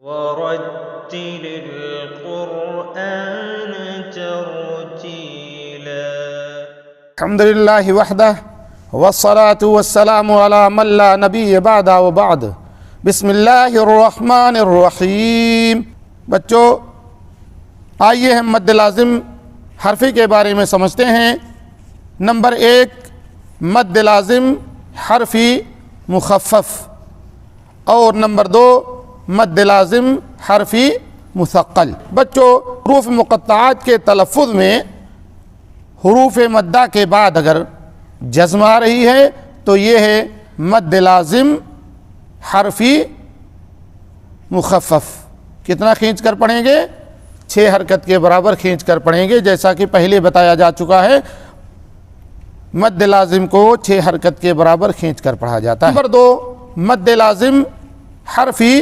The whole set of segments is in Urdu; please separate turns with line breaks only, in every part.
ورتل القرآن ترتيلا.
الحمد لله وحده والصلاة والسلام على من لا نبی بعد وبعد. بسم اللہ الرحمن الرحیم. بچوں آئیے ہم مد لازم حرفی کے بارے میں سمجھتے ہیں. نمبر 1 مد لازم حرفی مخفف، اور نمبر 2 مد لازم حرفی مثقل. بچوں حروف مقطعات کے تلفظ میں حروف مدہ کے بعد اگر جزم آ رہی ہے تو یہ ہے مد لازم حرفی مخفف. کتنا کھینچ کر پڑھیں گے؟ 6 حرکت کے برابر کھینچ کر پڑھیں گے، جیسا کہ پہلے بتایا جا چکا ہے. مد لازم کو 6 حرکت کے برابر کھینچ کر پڑھا جاتا ہے. نمبر 2 مد لازم حرفی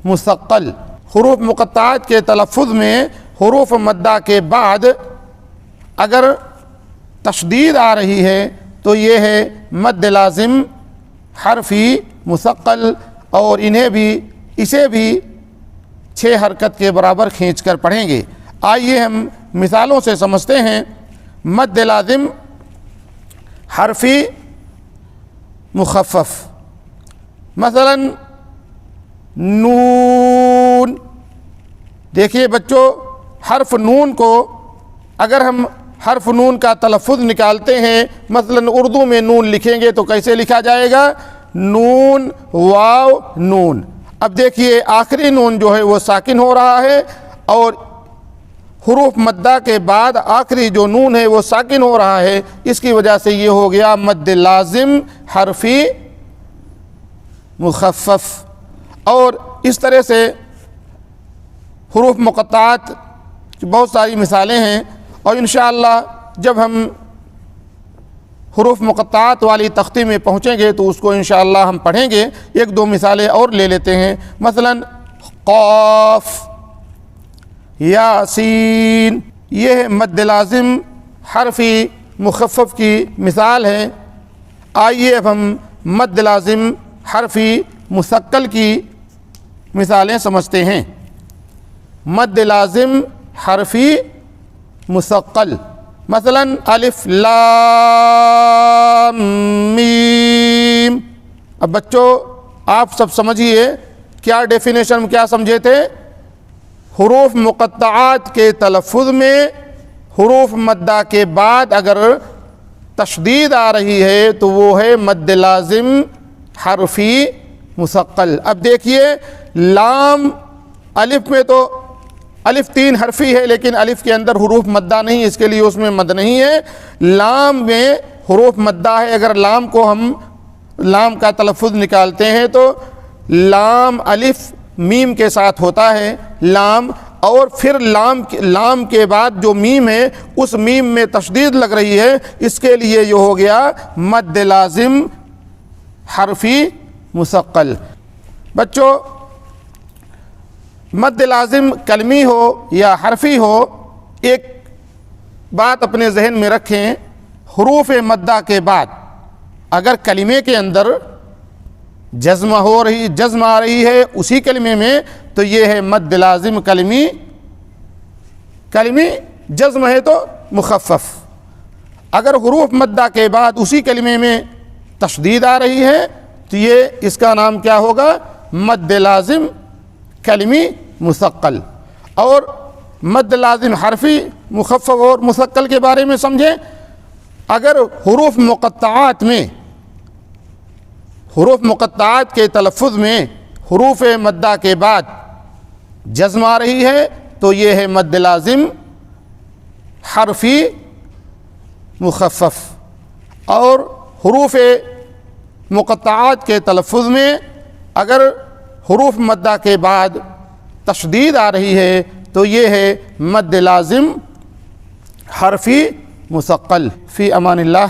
مثقل. حروف مقطعات کے تلفظ میں حروف مدہ کے بعد اگر تشدید آ رہی ہے تو یہ ہے مد لازم حرفی مثقل، اور اسے بھی 6 حرکت کے برابر کھینچ کر پڑھیں گے. آئیے ہم مثالوں سے سمجھتے ہیں. مد لازم حرفی مخفف، مثلا نون. دیکھیے بچوں حرف نون کو اگر ہم حرف نون کا تلفظ نکالتے ہیں، مثلا اردو میں نون لکھیں گے تو کیسے لکھا جائے گا؟ نون واو نون. اب دیکھیے آخری نون جو ہے وہ ساکن ہو رہا ہے، اور حروف مدہ کے بعد آخری جو نون ہے وہ ساکن ہو رہا ہے. اس کی وجہ سے یہ ہو گیا مد لازم حرفی مخفف. اور اس طرح سے حروف مقطعات کی بہت ساری مثالیں ہیں، اور انشاءاللہ جب ہم حروف مقطعات والی تختی میں پہنچیں گے تو اس کو انشاءاللہ ہم پڑھیں گے. 1-2 مثالیں اور لے لیتے ہیں. مثلا قاف، یاسین، یہ مد لازم حرفی مخفف کی مثال ہے. آئیے اب ہم مد لازم حرفی مثقل کی مثالیں سمجھتے ہیں. مد لازم حرفی مثقل، مثلا الف لام میم. اب بچوں آپ سب سمجھیے کیا ڈیفینیشن کیا سمجھے تھے؟ حروف مقطعات کے تلفظ میں حروف مدہ کے بعد اگر تشدید آ رہی ہے تو وہ ہے مد لازم حرفی مثقل. اب دیکھیے لام، الف میں تو الف 3 حرفی ہے لیکن الف کے اندر حروف مدہ نہیں، اس کے لیے اس میں مد نہیں ہے. لام میں حروف مدہ ہے. اگر لام کو ہم لام کا تلفظ نکالتے ہیں تو لام الف میم کے ساتھ ہوتا ہے لام، اور پھر لام کے بعد جو میم ہے اس میم میں تشدید لگ رہی ہے، اس کے لیے یہ ہو گیا مد لازم حرفی مثقل. بچوں مد لازم کلمی ہو یا حرفی ہو، ایک بات اپنے ذہن میں رکھیں. حروف مدہ کے بعد اگر کلمے کے اندر جزم آ رہی ہے اسی کلمے میں تو یہ ہے مد لازم کلمی جزم ہے تو مخفف. اگر حروف مدہ کے بعد اسی کلمے میں تشدید آ رہی ہے تو یہ اس کا نام کیا ہوگا؟ مد لازم کلمی مثقل. اور مد لازم حرفی مخفف اور مثقل کے بارے میں سمجھیں. اگر حروف مقطعات کے تلفظ میں حروف مدہ کے بعد جزم آ رہی ہے تو یہ ہے مد لازم حرفی مخفف. اور حروف مقطعات کے تلفظ میں اگر حروف مدہ کے بعد تشدید آ رہی ہے تو یہ ہے مد لازم حرفی مثقل. فی امان اللہ.